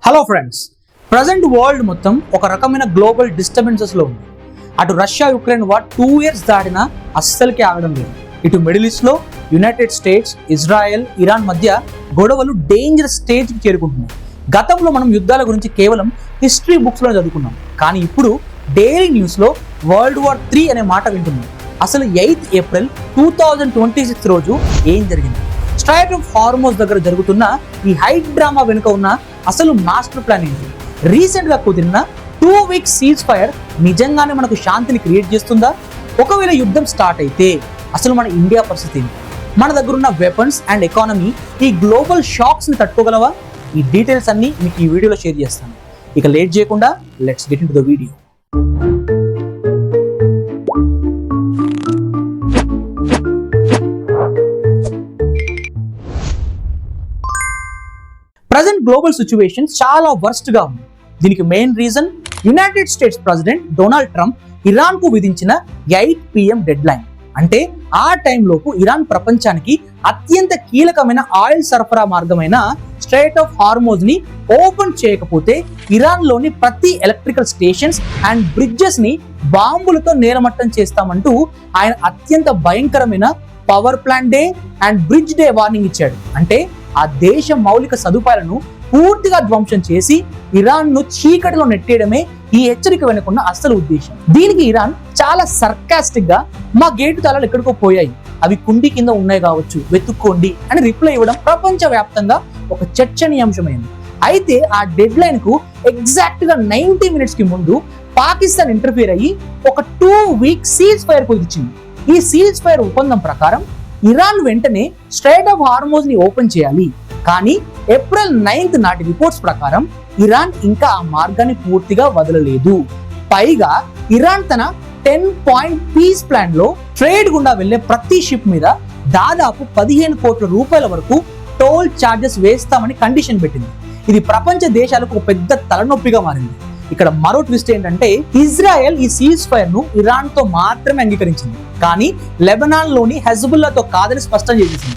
Hello friends, present world మొత్తం ఒక రకమైన గ్లోబల్ డిస్టర్బెన్సెస్లో ఉంది. అటు రష్యా యుక్రెయిన్ వార్ 2 years దాటినా అస్సలకి ఆగడం లేదు. ఇటు మిడిల్ ఈస్ట్లో యునైటెడ్ స్టేట్స్, ఇజ్రాయెల్, ఇరాన్ మధ్య గొడవలు డేంజరస్ స్టేజ్కి చేరుకుంటున్నాయి. గతంలో మనం యుద్ధాల గురించి కేవలం హిస్టరీ బుక్స్లో చదువుకున్నాం, కానీ ఇప్పుడు డైలీ న్యూస్లో వరల్డ్ వార్ 3 అనే మాట వింటున్నాం. అసలు 8th April 2026 రోజు ఏం జరిగింది? స్ట్రైట్ ఆఫ్ హార్మోజ్ దగ్గర జరుగుతున్న ఈ హైట్ డ్రామా వెనుక ఉన్న అసలు మాస్టర్ ప్లాన్ ఏంటి? రీసెంట్గా కుదిరిన 2 weeks సీజ్ ఫైర్ నిజంగానే మనకు శాంతిని క్రియేట్ చేస్తుందా? ఒకవేళ యుద్ధం స్టార్ట్ అయితే అసలు మన ఇండియా పరిస్థితి ఏంటి? మన దగ్గర ఉన్న వెపన్స్ అండ్ ఎకానమీ ఈ గ్లోబల్ షాక్స్ని తట్టుకోగలవా? ఈ డీటెయిల్స్ అన్ని మీకు ఈ వీడియోలో షేర్ చేస్తాను. ఇక లేట్ చేయకుండా let's get in to the video. Present global situation చాలా వర్స్ట్ గా ఉంది. దీనికి main reason United states president Donald Trump Iran కు విధించిన 8 PM డెడ్ లైన్. అంటే ఆ టైంలోపు ఇరాన్ ప్రపంచానికి అత్యంత కీలకమైన ఆయిల్ సరఫరా మార్గమైన స్ట్రైట్ ఆఫ్ హార్మోజ్ ని ఓపెన్ చేయకపోతే ఇరాన్ లోని ప్రతి ఎలక్ట్రికల్ స్టేషన్స్ అండ్ బ్రిడ్జెస్ ని బాంబులతో నేలమట్టం చేస్తామంటూ ఆయన అత్యంత భయంకరమైన power plant day and bridge day warning ఇచ్చాడు. అంటే ఆ దేశ మౌలిక సదుపాయాలను పూర్తిగా ధ్వంసం చేసి ఇరాన్ ను చీకటిలో నెట్టేయడమే ఈ హెచ్చరిక వెనుకున్న అసలు ఉద్దేశం. దీనికి ఇరాన్ చాలా సర్కాస్టిక్ గా మా గేటు తాళాలు ఎక్కడికో పోయాయి, అవి కుండి కింద ఉన్నాయి కావచ్చు, వెతుక్కోండి అని రిప్లై ఇవ్వడం ప్రపంచ వ్యాప్తంగా ఒక చర్చనీయాంశమైంది. అయితే ఆ డెడ్ లైన్ కు ఎగ్జాక్ట్ గా 90 minutes కి ముందు పాకిస్తాన్ ఇంటర్ఫియర్ అయ్యి ఒక 2 week సీజ్ ఫైర్ కుదిర్చింది. ఈ సీజ్ ఫైర్ ఒప్పందం ప్రకారం ఇరాన్ వెంటనే స్ట్రైట్ ఆఫ్ హార్మోజ్ ని ఓపెన్ చేయాలి. కానీ April 9th నాటి రిపోర్ట్స్ ప్రకారం ఇరాన్ ఇంకా ఆ మార్గాన్ని పూర్తిగా వదలలేదు. పైగా ఇరాన్ తన 10-point పీస్ ప్లాన్ లో ట్రేడ్ గుండా వెళ్లే ప్రతి షిప్ మీద దాదాపు 15 కోట్ల రూపాయల వరకు టోల్ చార్జెస్ వేస్తామని కండిషన్ పెట్టింది. ఇది ప్రపంచ దేశాలకు ఒక పెద్ద తలనొప్పిగా మారింది. ఇక్కడ మరో ట్విస్ట్ ఏంటంటే ఇజ్రాయెల్ ఈ సీజ్ ఫైర్ ను ఇరాన్ తో మాత్రమే అంగీకరించింది, కానీ లెబనాన్ లోని హెజ్బుల్లాతో కాదని స్పష్టం చేసింది.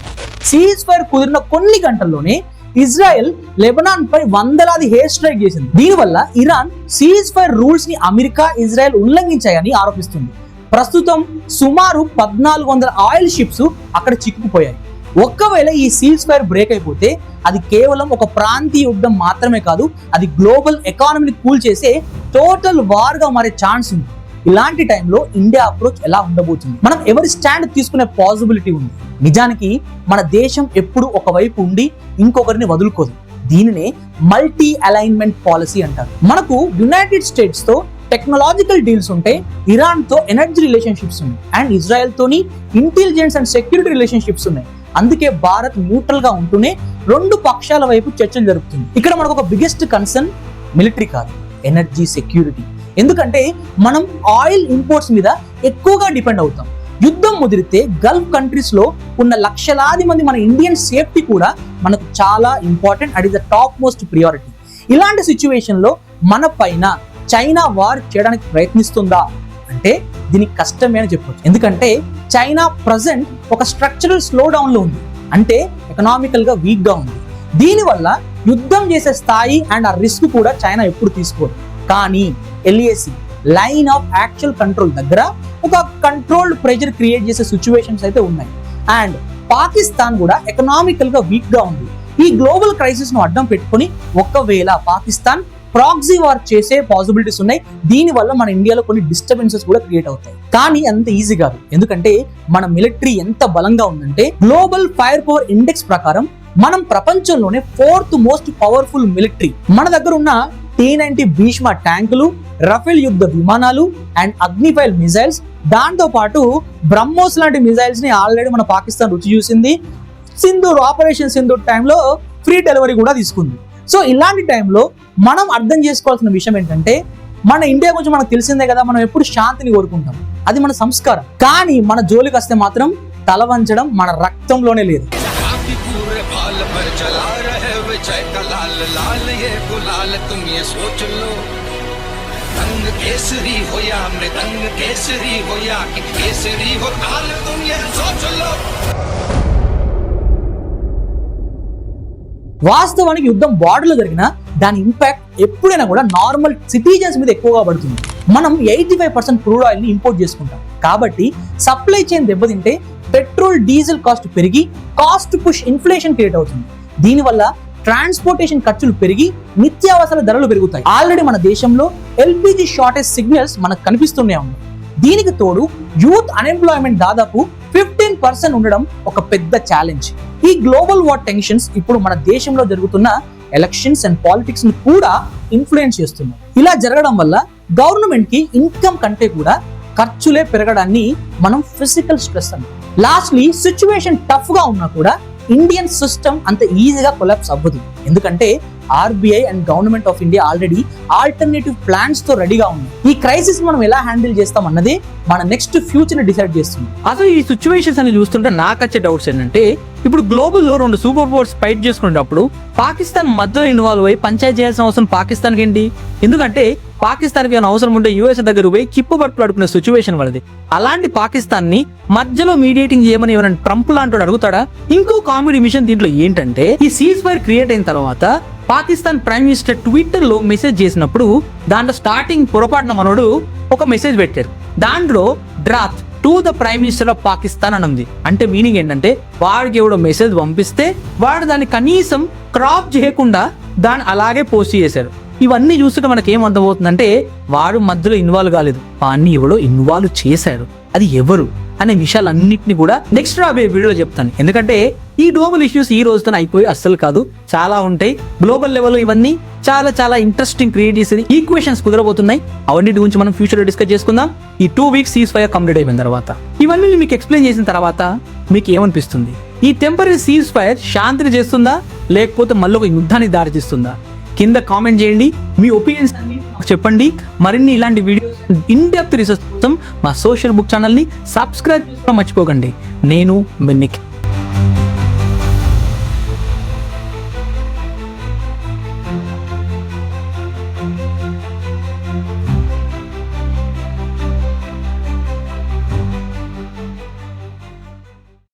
సీజ్ ఫైర్ కుదిరిన కొన్ని గంటల్లోనే ఇజ్రాయెల్ లెబనాన్ పై వందలాది ఎయిర్ స్ట్రైక్ చేసింది. దీనివల్ల ఇరాన్ సీజ్ ఫైర్ రూల్స్ ని అమెరికా, ఇజ్రాయెల్ ఉల్లంఘించాయని ఆరోపిస్తుంది. ప్రస్తుతం సుమారు 1400 ఆయిల్ షిప్స్ అక్కడ చిక్కుకుపోయాయి. ఒక్కవేళ ఈ సీజ్ ఫైర్ బ్రేక్ అయిపోతే అది కేవలం ఒక ప్రాంతీయ యుద్ధం మాత్రమే కాదు, అది గ్లోబల్ ఎకానమీని కూల్ చేసే టోటల్ వార్ గా మారే ఛాన్స్ ఉంది. ఇలాంటి టైంలో ఇండియా అప్రోచ్ ఎలా ఉండబోతుంది? మనం ఎవరి స్టాండ్ తీసుకునే పాసిబిలిటీ ఉంది? నిజానికి మన దేశం ఎప్పుడు ఒకవైపు ఉండి ఇంకొకరిని వదులుకోదు. దీనినే మల్టీ అలైన్మెంట్ పాలసీ అంటారు. మనకు యునైటెడ్ స్టేట్స్ తో టెక్నాలజికల్ డీల్స్ ఉంటే, ఇరాన్ తో ఎనర్జీ రిలేషన్షిప్స్ ఉన్నాయి, అండ్ ఇజ్రాయెల్ తోని ఇంటెలిజెన్స్ అండ్ సెక్యూరిటీ రిలేషన్షిప్స్ ఉన్నాయి. అందుకే భారత్ న్యూట్రల్ గా ఉంటూనే 2 పక్షాల వైపు చర్చలు జరుపుతుంది. ఇక్కడ మనకు ఒక బిగ్గెస్ట్ కన్సర్న్ మిలిటరీ కాదు, ఎనర్జీ సెక్యూరిటీ. ఎందుకంటే మనం ఆయిల్ ఇంపోర్ట్స్ మీద ఎక్కువగా డిపెండ్ అవుతాం. యుద్ధం ముదిరితే గల్ఫ్ కంట్రీస్ లో ఉన్న లక్షలాది మంది మన ఇండియన్ సేఫ్టీ కూడా మనకు చాలా ఇంపార్టెంట్. అది ద టాప్ మోస్ట్ ప్రియారిటీ. ఇలాంటి సిచ్యువేషన్ లో మన పైన చైనా వార్ చేయడానికి ప్రయత్నిస్తుందా అంటే దీనికి కష్టమే అని చెప్పొచ్చు. ఎందుకంటే చైనా ప్రజెంట్ ఒక స్ట్రక్చరల్ స్లో డౌన్ లో ఉంది, అంటే ఎకనామికల్ గా వీక్ గా ఉంది. దీనివల్ల యుద్ధం చేసే స్థాయి అండ్ ఆ రిస్క్ కూడా చైనా ఎప్పుడు తీసుకోదు. కానీ LAC line of actual control దగ్గర ఒక కంట్రోల్డ్ ప్రెషర్ క్రియేట్ చేసే సిచ్యువేషన్స్ అయితే ఉన్నాయి. అండ్ పాకిస్తాన్ కూడా ఎకనామికల్ గా వీక్ గా ఉంది. ఈ గ్లోబల్ క్రైసిస్ ను అడ్డం పెట్టుకుని ఒకవేళ పాకిస్తాన్ ప్రాక్సీ వార్ చేసే పాసిబిలిటీస్ ఉన్నాయి. దీని వల్ల మన ఇండియాలో కొన్ని డిస్టర్బెన్సెస్ కూడా క్రియేట్ అవుతాయి. కానీ అంత ఈజీ కాదు, ఎందుకంటే మన మిలిటరీ ఎంత బలంగా ఉందంటే గ్లోబల్ ఫైర్ పవర్ ఇండెక్స్ ప్రకారం మనం ప్రపంచంలోనే 4th most పవర్ఫుల్ మిలిటరీ. మన దగ్గర ఉన్న T-90 భీష్మ ట్యాంకులు, రఫేల్ యుద్ధ విమానాలు అండ్ అగ్నిఫైల్ మిజైల్స్, దాంతో పాటు బ్రహ్మోస్ లాంటి మిజైల్స్ ని ఆల్రెడీ మన పాకిస్తాన్ రుచి చూసింది. ఆపరేషన్ సింధూర్ టైంలో ఫ్రీ డెలివరీ కూడా తీసుకుంది. సో ఇలాంటి టైంలో మనం అర్థం చేసుకోవాల్సిన విషయం ఏంటంటే మన ఇండియా గురించి మనకు తెలిసిందే కదా, మనం ఎప్పుడు శాంతిని కోరుకుంటాం, అది మన సంస్కారం. కానీ మన జోలికి వస్తే మాత్రం తల వంచడం మన రక్తంలోనే లేదు. केसरी हो या मृदंग केसरी हो या केसरी हो ताल तुम ये सोच लो। వాస్తవానికి యుద్ధం బార్డర్లో జరిగినా దాని ఇంపాక్ట్ ఎప్పుడైనా కూడా నార్మల్ సిటిజన్స్ మీద ఎక్కువగా పడుతుంది. మనం 85% క్రూడ్ ఆయిల్ ని ఇంపోర్ట్ చేసుకుంటాం కాబట్టి సప్లై చైన్ దెబ్బతింటే పెట్రోల్ డీజిల్ కాస్ట్ పెరిగి కాస్ట్ పుష్ ఇన్ఫ్లేషన్ క్రియేట్ అవుతుంది. దీనివల్ల ట్రాన్స్పోర్టేషన్ ఖర్చులు పెరిగి నిత్యావసర ధరలు పెరుగుతాయి. ఆల్రెడీ మన దేశంలో ఎల్పిజి షార్టేజ్ సిగ్నల్స్ మనకు కనిపిస్తూనే ఉన్నాయి. దీనికి తోడు యూత్ అన్ఎంప్లాయ్మెంట్ దాదాపు 15% ఉండడం ఒక పెద్ద ఛాలెంజ్. ఈ గ్లోబల్ వార్ టెన్షన్స్ ఇప్పుడు మన దేశంలో జరుగుతున్న ఎలక్షన్స్ అండ్ పాలిటిక్స్ ని కూడా ఇన్ఫ్లుయెన్స్ చేస్తున్నాయి. ఇలా జరగడం వల్ల గవర్నమెంట్ కి ఇన్కమ్ కంటే కూడా ఖర్చులే పెరగడాన్ని మనం ఫిజికల్ స్ట్రెస్ అంటాం. లాస్ట్లీ సిచ్యువేషన్ టఫ్ గా ఉన్నా కూడా ఇండియన్ సిస్టమ్ అంత ఈజీగా కొలాప్స్ అవ్వదు. ఎందుకంటే RBI and government of India already alternative plans తో రెడీగా ఉన్నాయి. ఈ క్రైసిస్ మనం ఎలా హ్యాండిల్ చేస్తాం అన్నదే మన నెక్స్ట్ ఫ్యూచర్ ని డిసైడ్ చేస్తుంది. అసలు ఈ సిచ్యువేషన్స్ అని చూస్తుంటే నాకు వచ్చే డౌట్స్ ఏంటంటే, ఇప్పుడు గ్లోబల్ లో 2 సూపర్ పవర్స్ ఫైట్ చేసుకునేటప్పుడు పాకిస్తాన్ మధ్యలో ఇన్వాల్వ్ అయ్యి పంచాయతీ చేయాల్సిన అవసరం పాకిస్తాన్కి ఏంటి? ఎందుకంటే పాకిస్తాన్కి ఏమైనా అవసరం ఉంటే యూఎస్ దగ్గర పోయి కిప్పు పట్టుకునే సిచ్యువేషన్ వాళ్ళది. అలాంటి పాకిస్తాన్ ని మధ్యలో మీడియేటింగ్ చేయమని ఎవరైనా ట్రంప్ లాంటి అడుగుతాడా? ఇంకో కామెడీ మిషన్ దీంట్లో ఏంటంటే, ఈ సీజ్ ఫైర్ క్రియేట్ అయిన తర్వాత పాకిస్తాన్ ప్రైమ్ మినిస్టర్ ట్విట్టర్ లో మెసేజ్ చేసినప్పుడు దాంట్లో స్టార్టింగ్ పొరపాటున మనోడు ఒక మెసేజ్ పెట్టారు. దాంట్లో draft to the prime minister of Pakistan అని ఉంది. అంటే మీనింగ్ ఏంటంటే వాడికి ఎవడో మెసేజ్ పంపిస్తే వాడు దాన్ని కనీసం క్రాప్ చేయకుండా దాన్ని అలాగే పోస్ట్ చేశారు. ఇవన్నీ చూస్తుంటే మనకి ఏం అర్థమవుతుందంటే, వాడు మధ్యలో ఇన్వాల్వ్ కాలేదు, వాడిని ఎవడో ఇన్వాల్వ్ చేశారు. అది ఎవరు అనే విషయాలన్నింటినీ కూడా నెక్స్ట్ రాబోయే వీడియోలో చెప్తాను. ఎందుకంటే ఈ గ్లోబల్ ఇష్యూస్ ఈ రోజుతో అయిపోయి అస్సలు కాదు, చాలా ఉంటాయి. గ్లోబల్ లెవెల్ ఇవన్నీ చాలా ఇంట్రెస్టింగ్ క్రియేట్ చేసేది ఈక్వేషన్స్ కుదరబోతున్నాయి. అవన్నిటి గురించి మనం ఫ్యూచర్ లో డిస్కస్ చేసుకుందాం. ఈ 2 వీక్స్ సీజ్ ఫైర్ కంప్లీట్ అయిపోయిన తర్వాత ఇవన్నీ మీకు ఎక్స్ప్లెయిన్ చేసిన తర్వాత మీకు ఏమనిపిస్తుంది? ఈ టెంపరీ సీజ్ ఫైర్ శాంతిని చేస్తుందా లేకపోతే మళ్ళీ ఒక యుద్ధానికి దారి తీస్తుందా? కింద కామెంట్ చేయండి, మీ ఒపీనియన్స్ అన్ని చెప్పండి. మరిన్ని ఇలాంటి వీడియోస్ ఇన్ డెప్త్ రీసెర్చ్ కోసం మా సోషల్ బుక్ ఛానల్ని సబ్స్క్రైబ్ చేసుకోవడం మర్చిపోకండి. నేను నిఖిల్.